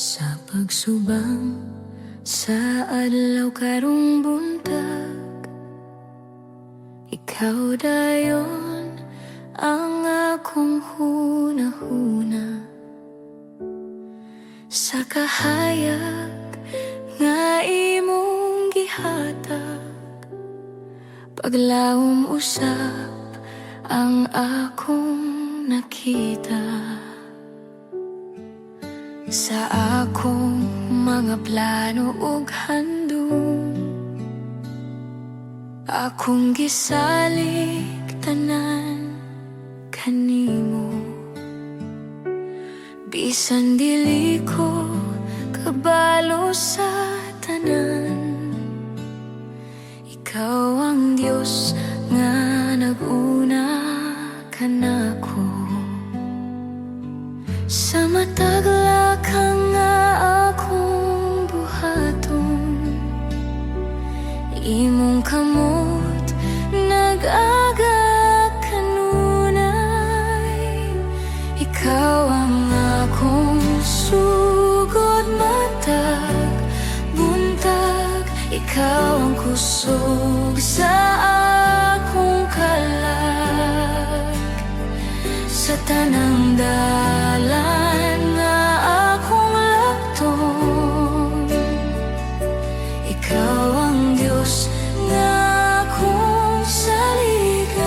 Sa pagsubang sa adlaw karong buntag, ikaw dayon ang akong hunahuna. Sa kahayag nga imong gihatag, paglawom usap ang akong nakita. Sa akong mga plano ug handom, akong gisalig tanan kanimo. Bisan dili ko kabalo sa tanan, ikaw ang Diyos nga nag-una kanako. Sa matag lakang nga akong buhaton, imong kamot nag-aga kanunay. Ikaw ang akong sugod matag buntag, ikaw ang kusog sa akong kalag. Sa tanang dalan nga akong lakton, ikaw ang Diyos nga akong saligan.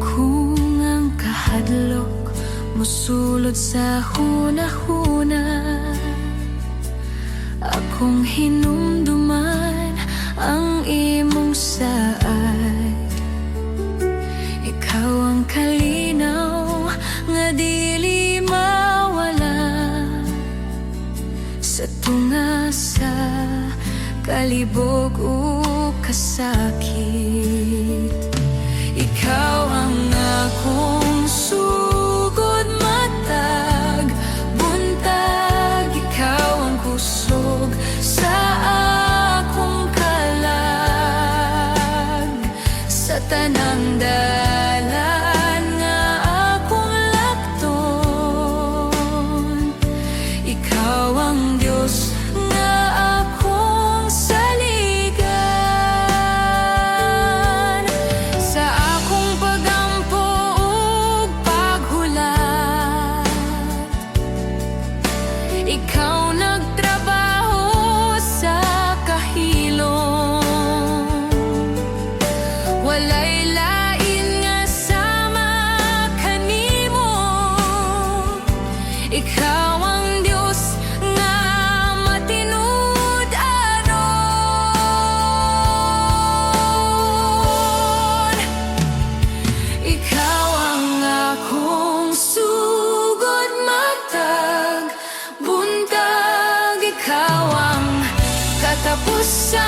Kung ang kahadlok mosulod sa hunahuna, akong hinumduman ang imong saad. Ikaw ang kalinaw nga dili mawala sa tunga sa kalibog o kasakit. Ikaw ang akong sugod matag buntag, ikaw ang kusog sa akong kalag. Sa tanang dalan nga akong lakton, ikaw ang Diyos nga akong saligan. Sa akong pagampo ug paghulat, ikaw nagtrabaho sa kahilom. Walay lain nga sama kanimo, ikaw ang Diyos nga matinud-anon. Ikaw ang akong sugod matag buntag, ikaw ang katapusan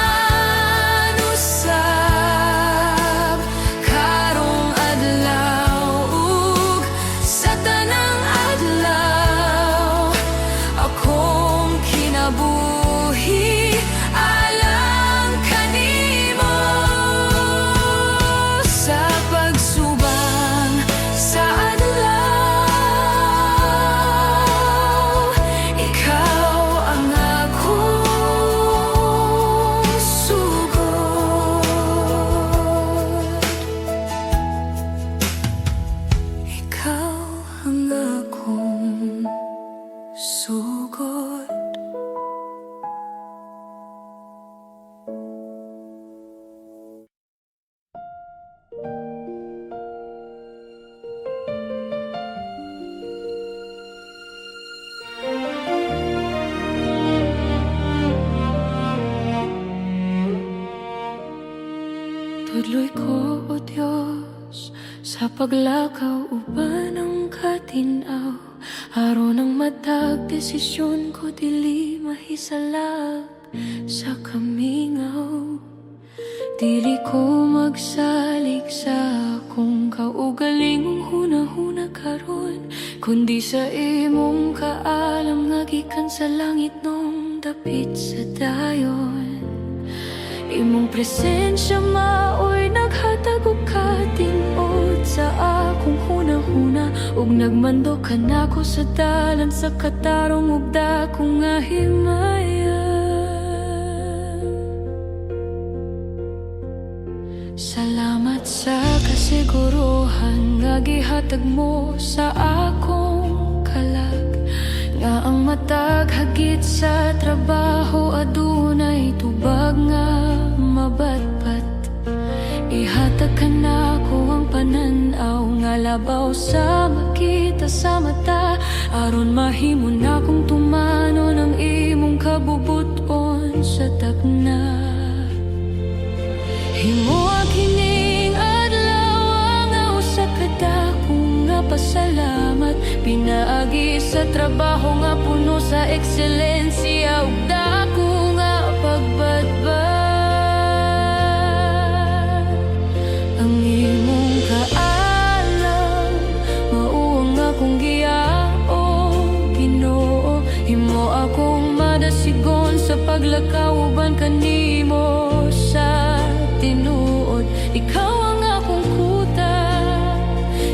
usab karong adlaw ug sa tanang adlaw. Akong kinabuhi alang kanimo. Sa pagsubang sa adlaw, ikaw ang akong sugod. Ikaw ang akong sugod. Tudloy ko, O Diyos, sa paglakaw uban ang katinaw. Aron ang matag desisyon ko dili mahisalag sa kamingaw. Dili ko magsalig sa akong kaugalingong hunahuna karon, kundi sa imong kaalam nga gikan sa langit nung dapit sa dayon. Imong presensya maoy naghatag ug nagmando ka nako sa dalan sa katarong ug dako nga himaya. Salamat sa kasiguruhan nga gihatag mo sa akong kalag, nga ang matag hagit sa trabaho adunay tubag nga mabatpat. Ihatag ka nako ang pananaw nga labaw sa makita sa mata, aron mahimo na kong tumano ng imong kabubuton sa tagna. Himoa kining adlaw nga usa ka dakong nga pasalamat, pinaagi sa trabaho nga puno sa eksselensya ug dako nga pagbatbat. Ang imong kaalam mao ang akong giyao, Ginoo. Himo akong madasigon sa paglakaw uban kanimo sa tinuod. Ikaw ang akong kuta,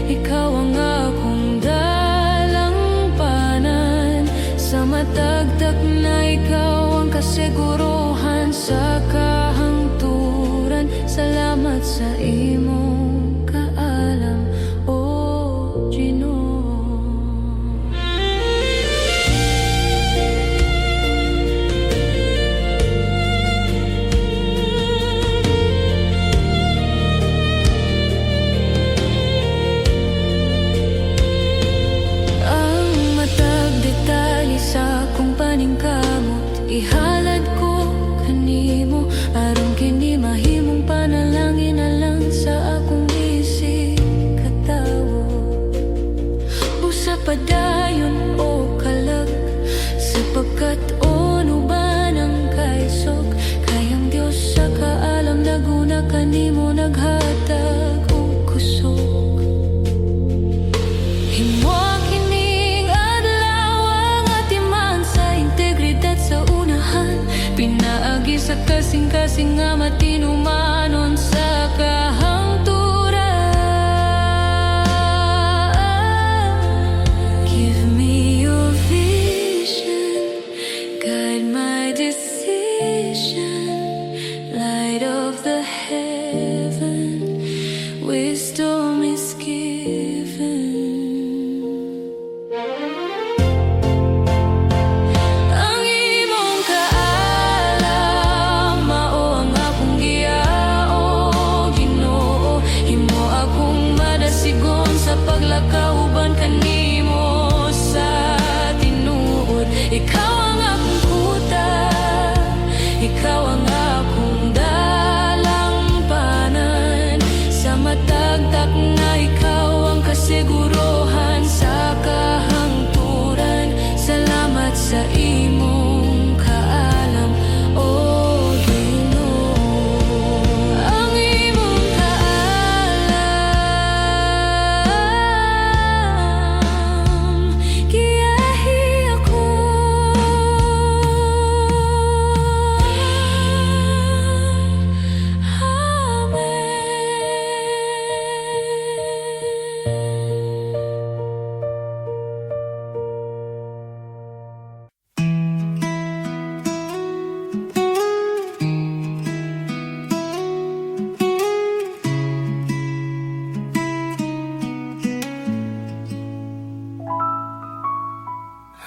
ikaw ang akong dalangpanan. Sa matagtag na ikaw ang kasiguruhan sa kahangturan. Salamat sa imong kaalam, O Ginoo. Paningkamot ihalad ko kanimo, aron kini mahimong panalangin na lang sa akong isig katawo. Busa padayon o kalag, sapagkat unuban ang kaisog, kayang Dios sa kaalam naguna kanimo naghatag o kusog. Himo sa unahan, pinaagi sa kasing-kasing nga matinumanon sa kahangturan. Give me your vision, guide my decision, light of the heaven, wisdom is given. Paglakauban kanimo sa tinuod. Ikaw ang akong kuta, ikaw ang akong dalangpanan. Sa matagtak na ikaw ang kasiguruhan sa kahangturan. Salamat sa imong kaalam, O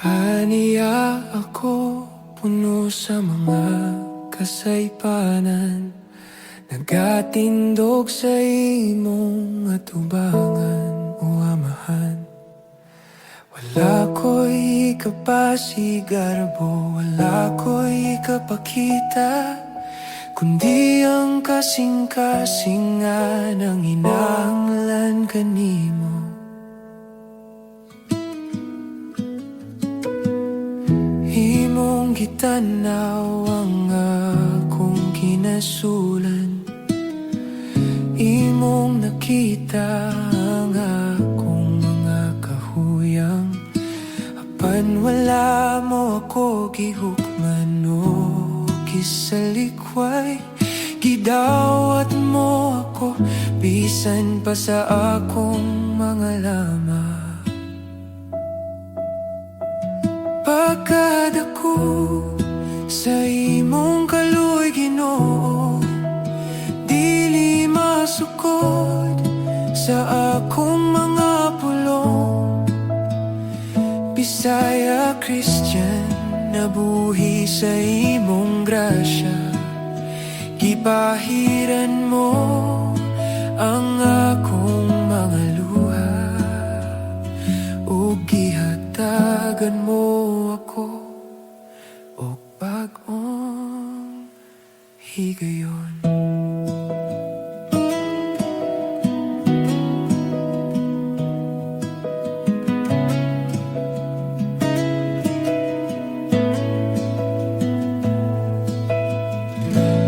Aniya ako puno sa mga kasaypanan, nagatindog sa imong atubangan, O Amahan. Wala ko'y kapasigarbo, wala ko'y kapakita, kundi ang kasing-kasingan ang inahanglan kanimo. Imong gitanaw ang akong kinasulan, imong nakita ang akong mga kahuyang. Apan wala mo ako gihukman o kisalikway, gidawat mo ako bisan pa sa akong mga lamang. sa imong kaluoy, Ginoo, dili masukod sa akong mga pulong. Bisaya, Christian, nabuhi sa imong grasya, gipahiran mo ang akong mga luha, ug gihatagan mo ako og bag-ong higayon.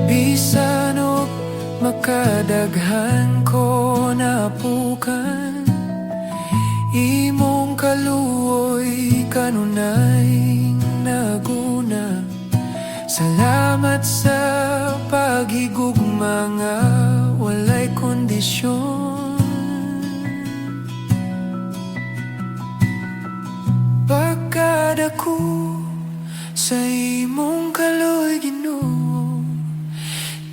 Bisan og makadaghan ko napukan, imong kaluoy kanunay naguna. Salamat sa paghigugma nga walay kondisyon. Pagkadako sa imong kaluoy, Ginoo,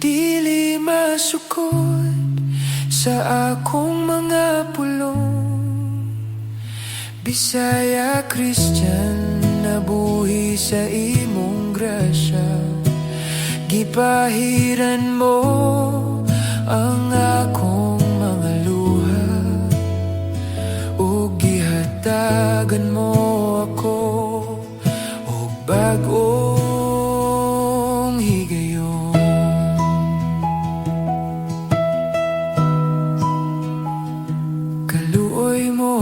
dili masukod sa akong mga pulong. Bisaya, Christian, nabuhi sa imong grasya, gipahiran mo ang akong mga luha, ug gihatagan mo ako og bag-ong higayon. Kaluoy mo,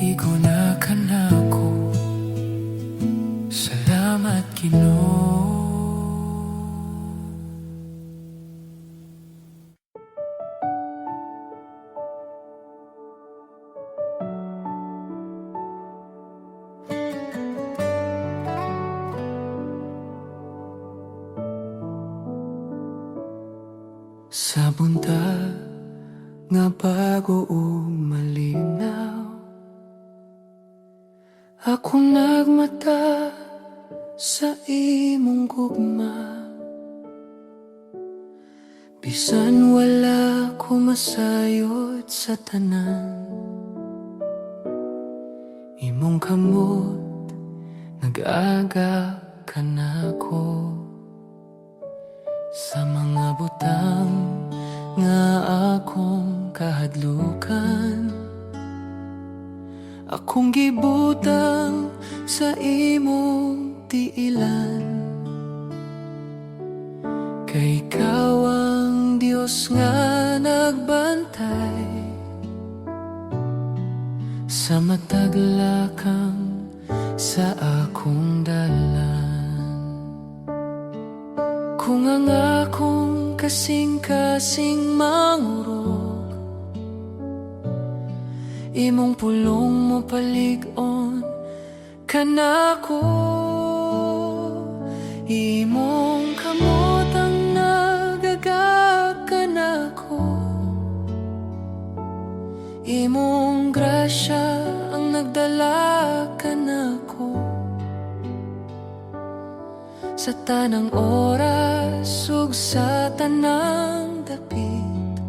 igunakan ako. Salamat, Ginoo. Sa buntag nga bago ug malinaw, ako nagmata sa imong gugma. Bisan wala ko masayod sa tanan, imong kamot nag-aga ka nako. Sa mga butang nga akong kahadlukan, akong gibutang sa imong tiilan. Kay ikaw ang Diyos nga nagbantay sa mataglakang sa akong dalan. Kung ang akong kasing-kasing mangurog, imong pulong mo palig-on kanako. Imong kamot ang nagagakan ako, imong grasya ang nagdala kanako. Sa tanang oras ug sa tanang dapit,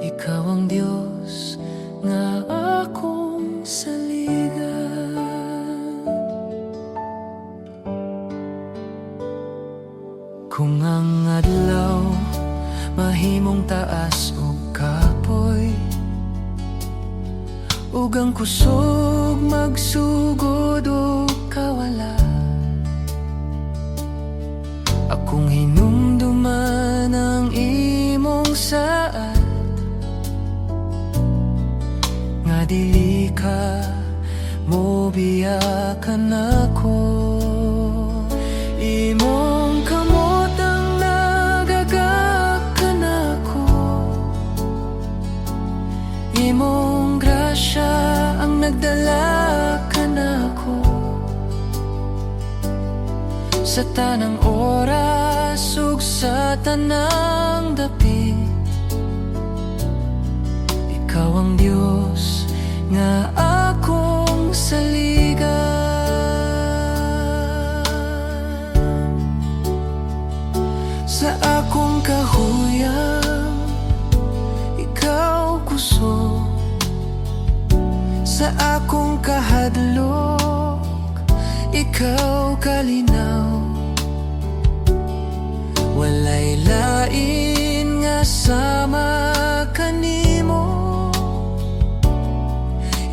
ikaw ang Diyos nga akong saligan. Kung ang adlaw mahimong taas ug kapoy, ug ang kusog magsugod ug kawala, akong hinumduman ang imong saad, nga dili ka mo biyakan ako. Imong kamot ang nagagakan ako, imong grasya ang nagdala kanako. Sa tanang oras ug sa tanang dapit, ikaw ang Diyos nga akong saligan. akong kahadlok, ikaw kalinaw. Walay lain nga sama kanimo.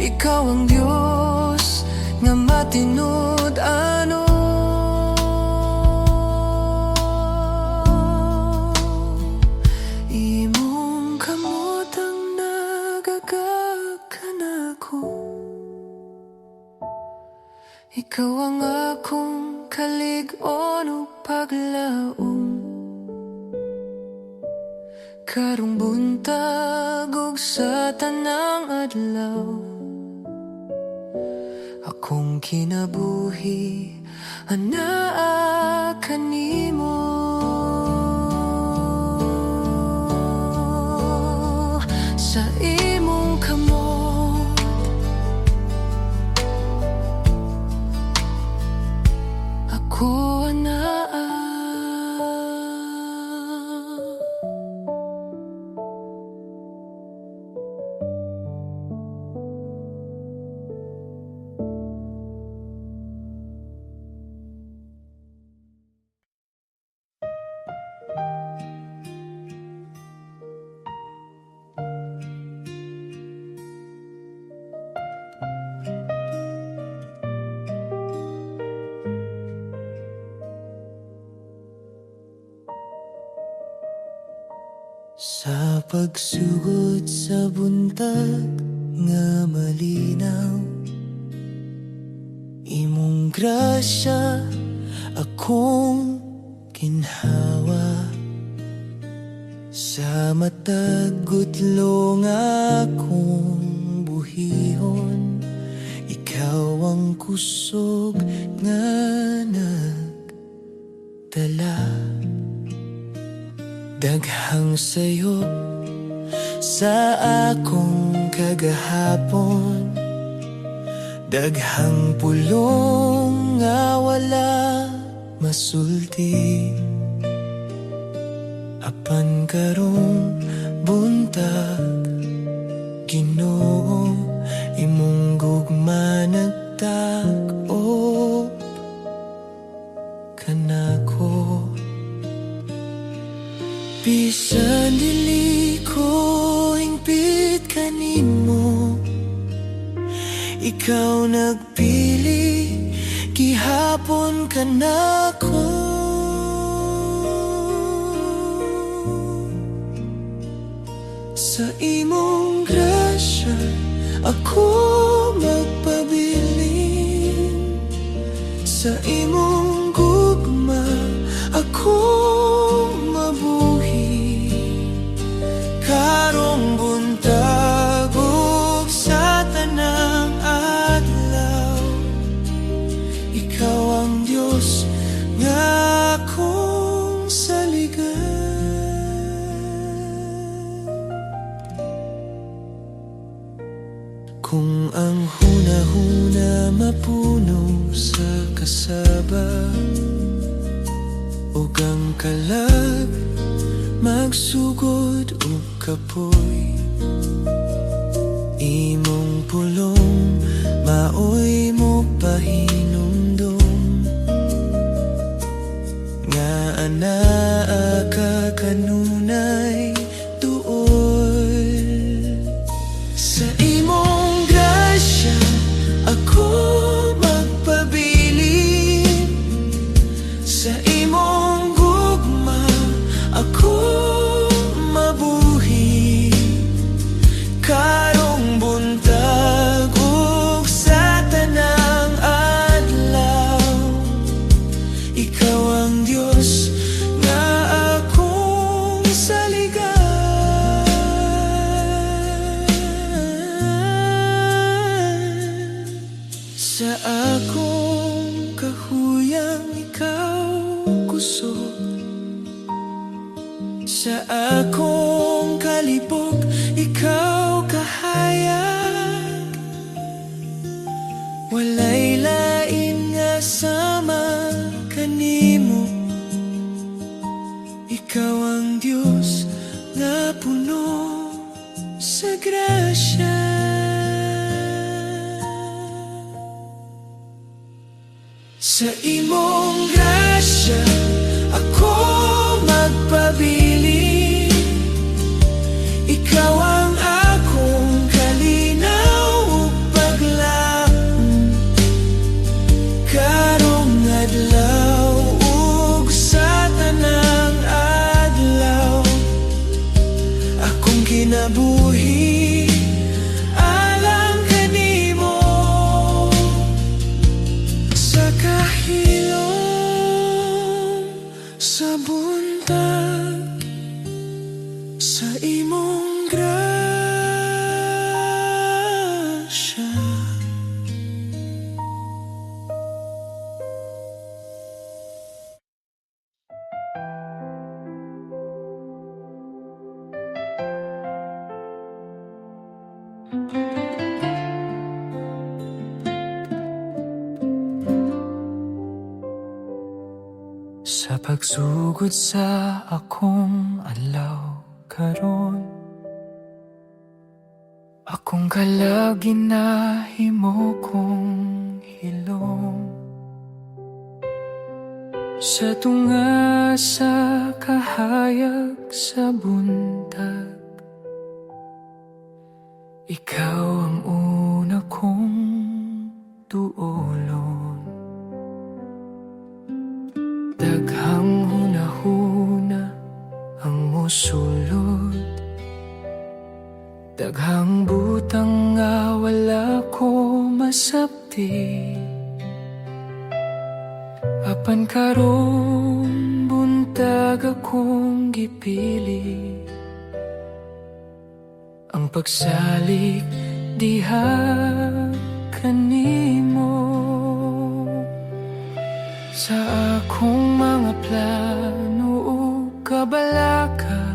Ikaw ang Diyos nga matinud-ano. Imong kamot ang nagagakanako. Ikaw ang akong kalig-on ug paglaom. Karong buntag ug sa tanang adlaw, akong kinabuhi anaa kanimo. Sa imong kamot ako anaa. Sa pagsugod sa buntag nga malinaw, imong grasya akong ginhawa. Sa matag gutlo nga akong buhihon, ikaw ang kusog nga nagdala. Daghang sayo sa akong kagahapon, daghang pulong nga wala masulti. Apan karong buntag, Ginoo, imong gugma nagtak-op kanako. Bisan dili ko hingpit kanimo, ikaw nagpili, gihapon ka nako. Sa imong grasya ako magpabilin, sa imong gugma ako mabuhi. Karong buntag ug sa tanang adlaw, ikaw ang Diyos nga akong saligan. Kung ang hunahuna mapuno sa kasaba, ug ang kalag magsugod ug kapoy, imong pulong maoy mo pahinumdum, nga anaa ka kanunay tuol. Sa imong grasya ako magpabilin, sa imong gugma ako mabuhi. Karong buntag ug sa tanang adlaw, ikaw ang Diyos nga akong saligan. Sa akong kahuyang ikaw kusog, sa akong kalibog ikaw kahayag. Walay lain nga sama kanimo, ikaw ang Diyos nga puno sa grasya. Sa imong grasya ako magpabilin. Ikaw ang akong kalinaw ug paglaom. Karong adlaw ug sa tanang adlaw, akong kinabuhi alang kanimo. Sa kahilom sa buntag, sa imong grasya. Sa pagsugod sa akong adlaw karon, akong kalag ginahimo kong hilom. Sa tunga sa kahayag sa buntag, ikaw ang una kong tuolon. Daghang hunahuna ang musulod, daghang butang nga wala ko masabti. Apan karong buntag akong gipili, ang pagsalig diha kanimo. Sa akong mga plano ug kabalaka,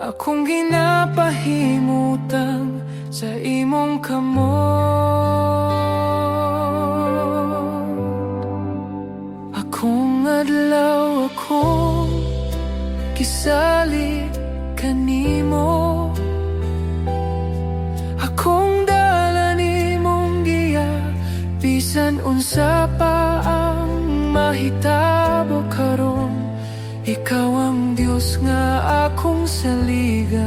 akong ginapahimutang sa imong kamot. Akong adlaw akong kisali kanimo, akong dala nimong giya bisan unsa pa ang mahitabo karon. Ikaw ang Diyos nga akong saligan.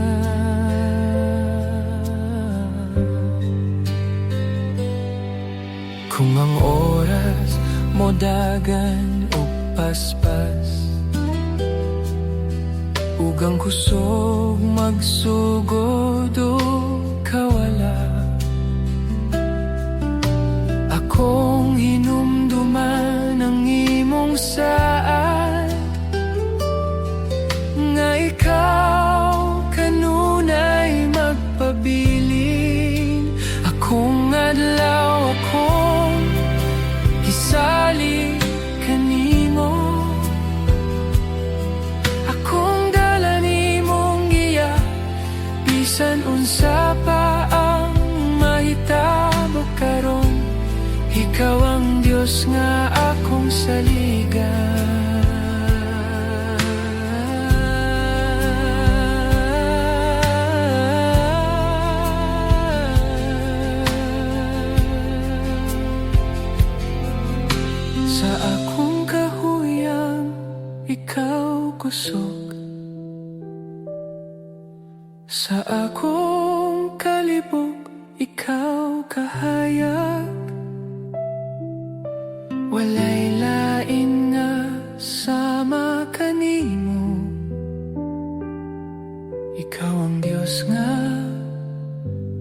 Kung ang oras mo dagan o paspas, ug ang kusog magsugod o kawala, akong hinumduman ang imong saad, nga ikaw kanunay magpabilin. Akong adlaw akong isali kanimo, akong dala nimong giya bisan unsa pa ang mahitabo karon. Ikaw ang Diyos nga akong saligan. Sa akong kahuyang ikaw kusog, sa akong kalibog ikaw kahayag. Walay lain nga sama kanimo, ikaw ang Diyos nga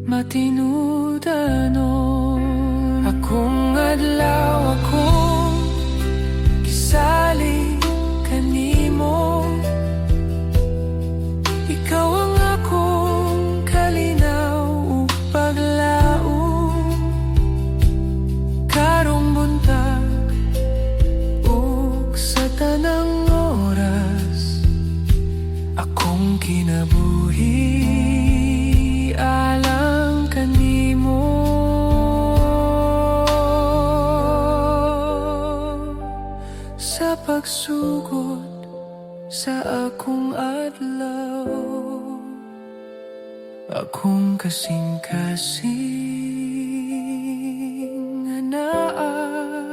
matinudanon. Akong adlaw akong kisali kanimo, ikaw ang akong kalinaw ug paglaom. Karong buntag ug sa tanang oras, akong kinabuhi alang kanimo. Sa pagsugod sa akong adlaw, akong kasing-kasing anaa.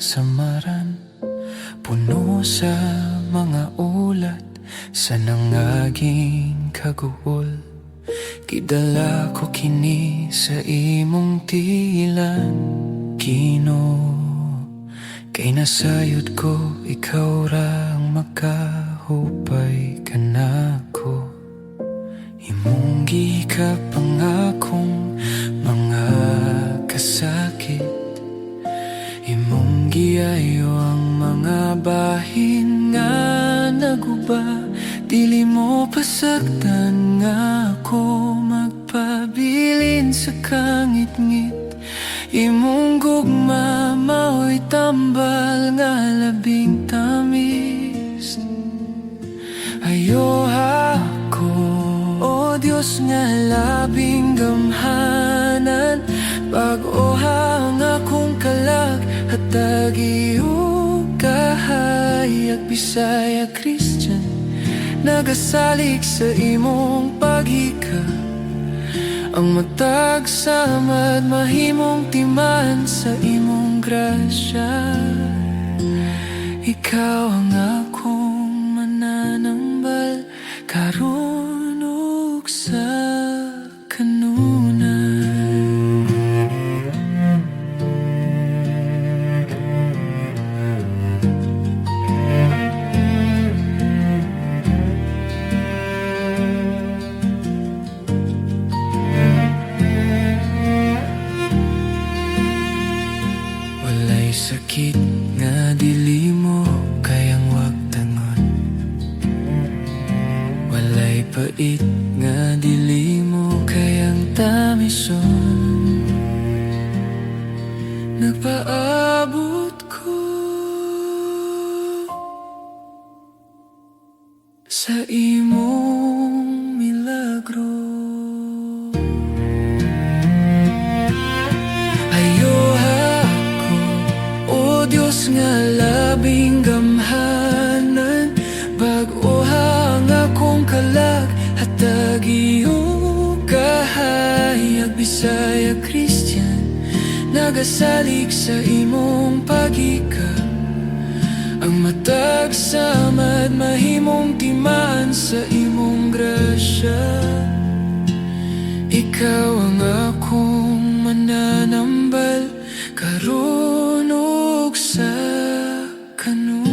samaran, puno sa mga ulat sa nangaging kaguol. Kidala ko kini sa imong tilan, Kino. Kay nasayod ko, ikaw ra ang makahupay kanako. Imong gikapangakong mga kasakit, imong giayo ang mga bahin nga naguba. Dili mo pasagdan nga ako magpabilin sa kangit-ngit. Imong gugma mao'y tambal nga labing tamis. Ayo ako, o Diyos nga labing gamhanan, pag-oha ang akong kalag, hatag iyong kahayag. Bisaya Christian, nagasalig sa imong paghika, ang matag samad mahimong timan sa imong grasya. Ikaw ang akong mananambal karon ug sa kanunay. Sakit nga dili mo kayang wagtanon, walay pait nga dili mo kayang tamison. Nagpaabot ko sa imong milagro. Diyos nga labing gamhanan, bag-oha ang akong kalag, hatag iyong kahayag. Bisaya Christian, nagasalig sa imong paghika, ang matag samad mahimong timan sa imong grasya. Ikaw ang akong mananambal karon ug sa kanunay.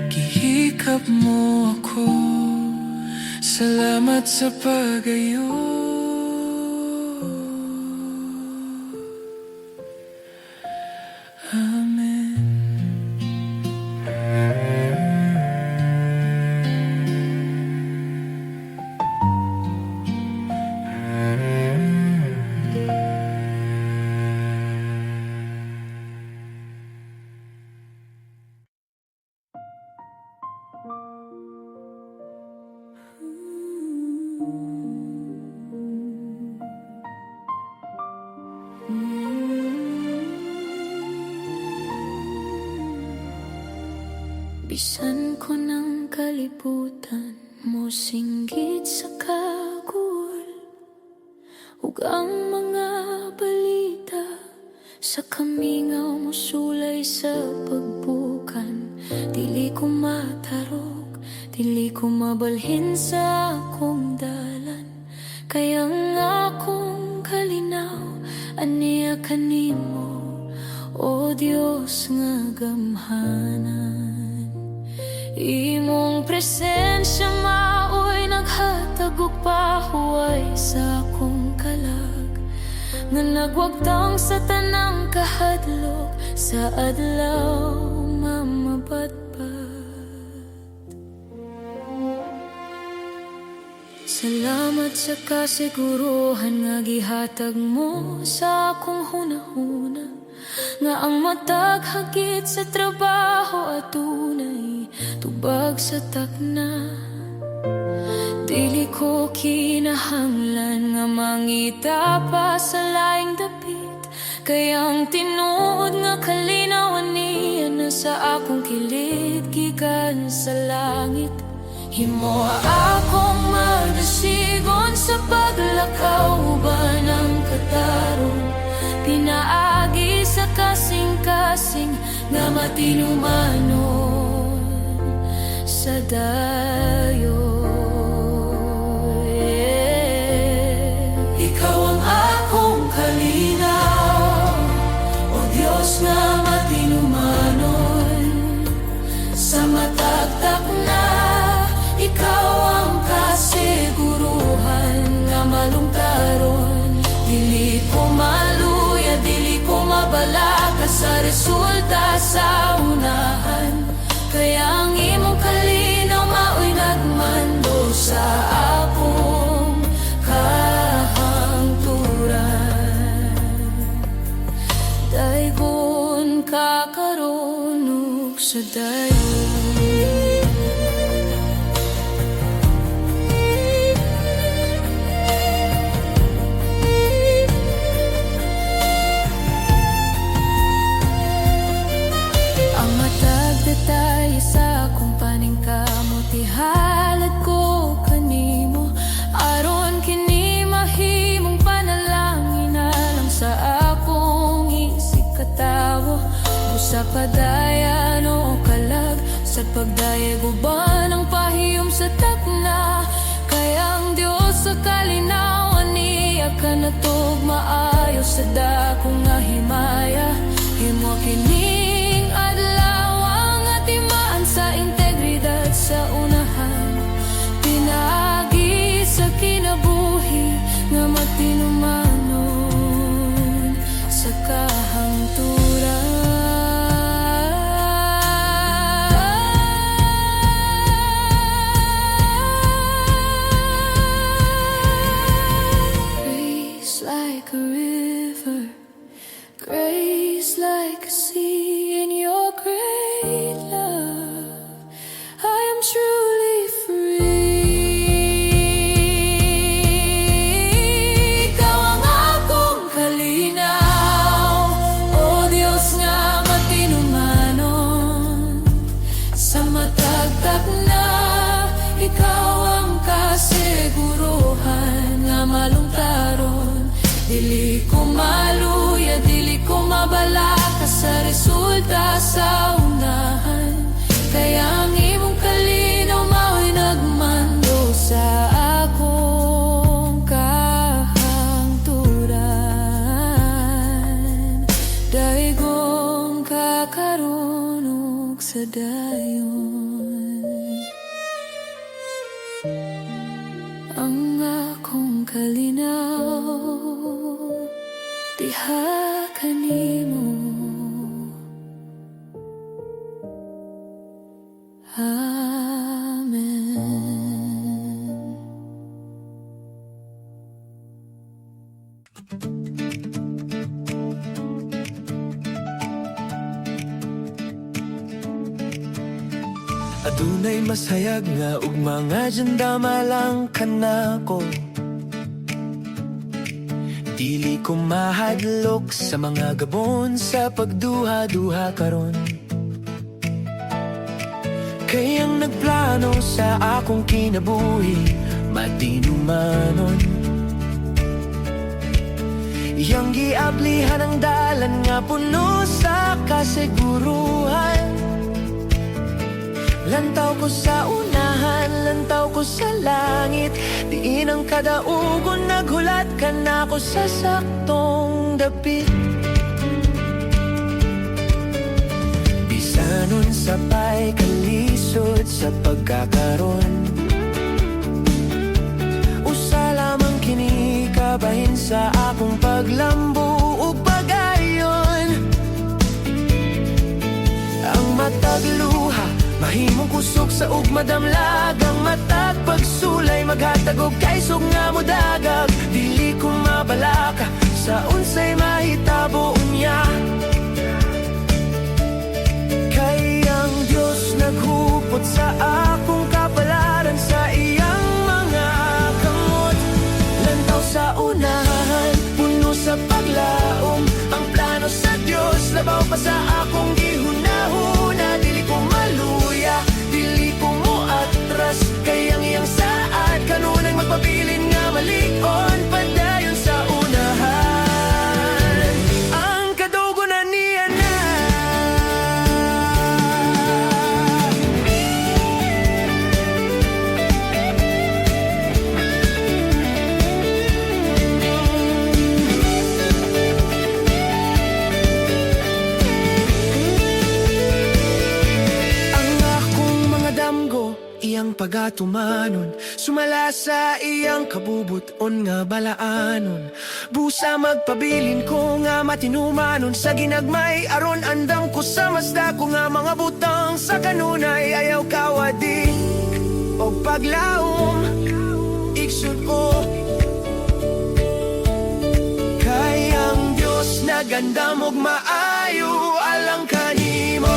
Gihikap mo ako, salamat sa pagayo. Amen. Bisan ko ng kalibutan mo singgit sa kagul, ug ang mga balita sa kamingaw mo sulay sa pagbukan. Dili ko matarog, dili ko mabalhin sa akong dalan, kaya nga akong kalinaw aniya kanimo, o Diyos nga gamhanan. Imong presensya maoy naghatag og pahuway sa akong kalag, nga nagwagtang sa tanang kahadlok sa adlaw mamabatbat. Salamat sa kasiguruhan nga gihatag mo sa akong hunahuna, nga ang matag hagit sa trabaho at tunay tubag sa takna. Dili ko kinahanglan nga mangita pa sa laing dapit, kayang tinuod nga kalinawan niya na sa akong kilid gikan sa langit. Himoa akong madasigon sa paglakaw ba ng katarong, kasing nga matinumanon sa dayo. Ikaw ang akong kalinaw, O Diyos nga matinumanon sa matagtak na. Ikaw ang kasiguruhan nga malungkaron. Dili ko maluya, dili ko mabalaka sa resulta sa unahan. Kaya ang imong kalinaw mao'y nagmando sa akong kahangturan. Daigon kakaroon sa dayon. Detalye sa akong paningkamot, ihalad ko kanimo aron kini mahimong panalangin alang sa akong isig katawo. Busa padayan o kalag sa pagdayeg uban ang pahiyom sa takna. Kaya ang Dios sa kalinawan niya ka natog maayo sa dakong nga himaya. Himo kining adlaw sa integridad sa unahan, pinagi sa kinabuhi nga matinumanon sa kahangturan. Grace like a river, grace like a sea, in your great love truly free. Ikaw ang akong kalinaw, O Diyos nga matinumanon sa matagtak na. Ikaw ang kasiguruhan nga malungkaron. Dili ko maluya, dili ko mabalaka sa resulta sa unahan. Kaya ang imong kalinaw mao'y nagmando sa akong kahangturan. Daigong kakaroon sa dayon. Ang akong kalinaw, diha kanimo. Adunay masayag nga ug mga jandama lang kanako. Dili ko mahadlok sa mga gabon sa pagduha-duha karon. Kayang nagplano sa akong kinabuhi matinumanon. Iyang giablihan ang dalan nga puno sa kasiguruhan. Lantaw ko sa unahan, lantaw ko sa langit. Diin ang kadaugon, naghulat ka na ako sa saktong dapit. Bisanon sapay kalisod sa pagkakaroon. Usa lamang kini kabahin sa akong paglambo ug pagayon. Ang matagluha mahimong kusog sa ug madamlag. Ang matag pagsulay maghatag og kaisog nga modagag. Dili ko mabalaka sa unsay mahitabo unya. Kay ang Dios naghupot sa akong kapalaran sa iyang mga kamot. Lantaw sa unahan, puno sa paglaom. Ang plano sa Dios labaw pa sa akong gihunahuna. Dili ko maluya, dili ko moatras. Kay ang iyang saad kanunay magpabilin nga malig-on padayon sa unahan. Ang kadugo na niya na matumanon, sumala sa iyang kabubuton nga balaanon. Busa magpabilin ko nga matinumanon, sa ginagmay aron andam ko sa masda ko nga mga butang. Sa kanunay ayaw kawadi o paglaom, iksod ko kay ang Diyos na ganda mog maayo alang kanimo.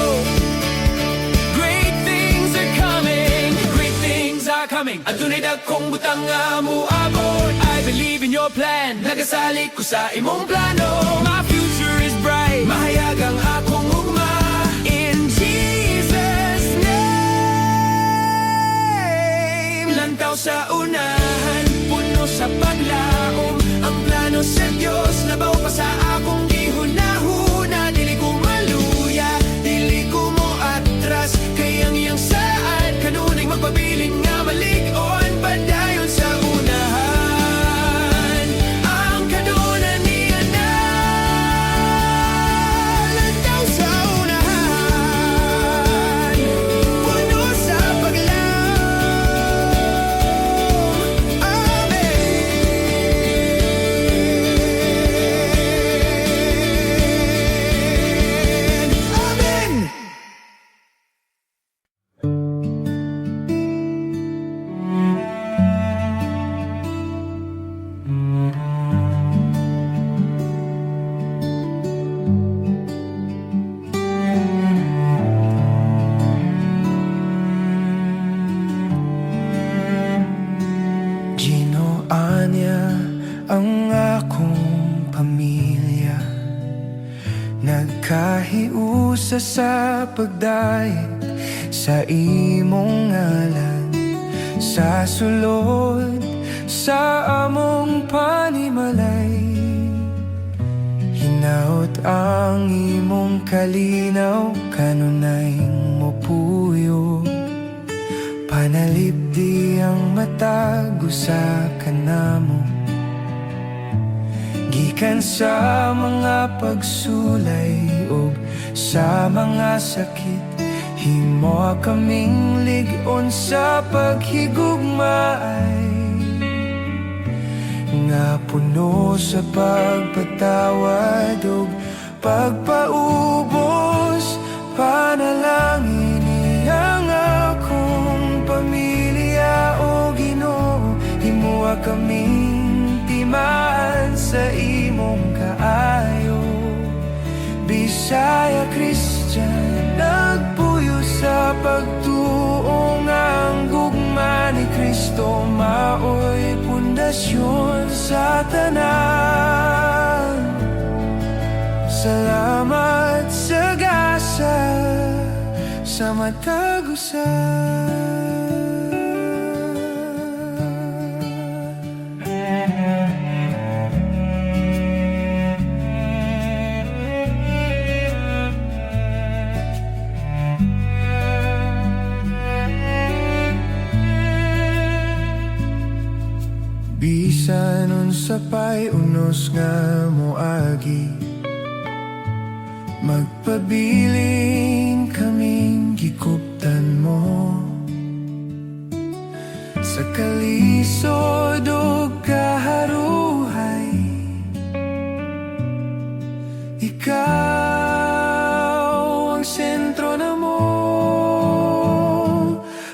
Great things are coming, great things are coming. Adunay dagkong butang nga muabot. I believe in your plan, nagasalik ko sa imong plano. My future is bright, mahayag ang akong ugma. In Jesus' name, lantaw sa unahan, puno sa paglaom. Ang plano sa Diyos, labaw pa sa akong gihunahuna. Dili ko maluya, dili ko mo atras. Kayang iyang saad, kanunay magpabilin nga malig-on. Padayon sa unahan, ang kanuna niya na. Lantaw sa unahan, puno sa paglaom. Amen. Ginoanya ang akong pamilya, nagkahiusa sa pagdayeg sa imong ngalan. Sa sulod sa among panimalay, hinaut ang imong kalinaw, kanunay mopuyo. Panalipdi ang matago sa kanamo, gikan sa mga pagsulay o sa mga sakit. Himo kaming lig-on sa paghigugmaay, nga puno sa pagpatawad o pagpaubos. Panalangin niyang akong pamilya o Ginoo, himuha kaming timaan sa imong kaayo. Bisaya Christian, nagpuyo sa pagtuong ang gugma ni Kristo, maoy pundasyon sa tanan. Salamat sa gasa sa matagusan. Bisan unsa pay unos nga moagi, magpabiling kaming gikuptan mo. Sa kalisod ug kaharuhay, ikaw ang sentro na mo.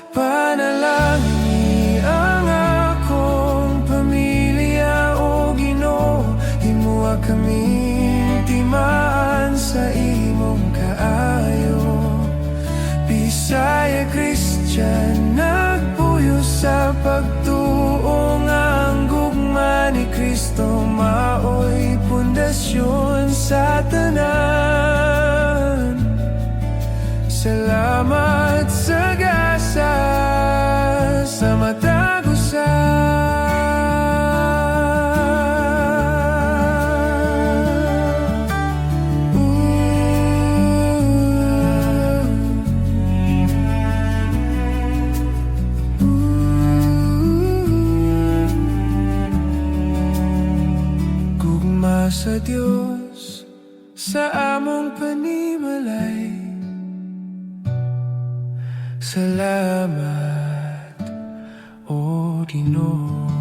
Panalangin ang akong pamilya o Ginoo, himuha kaming timaan sa imong kaayo. Bisaya Christian, nagpuyo sa pagtuong ang gugma ni Kristo, maoy pundasyon sa tanan. Salamat sa gasa sa gugma sa Dios sa among panimalay. Salamat, O Ginoo.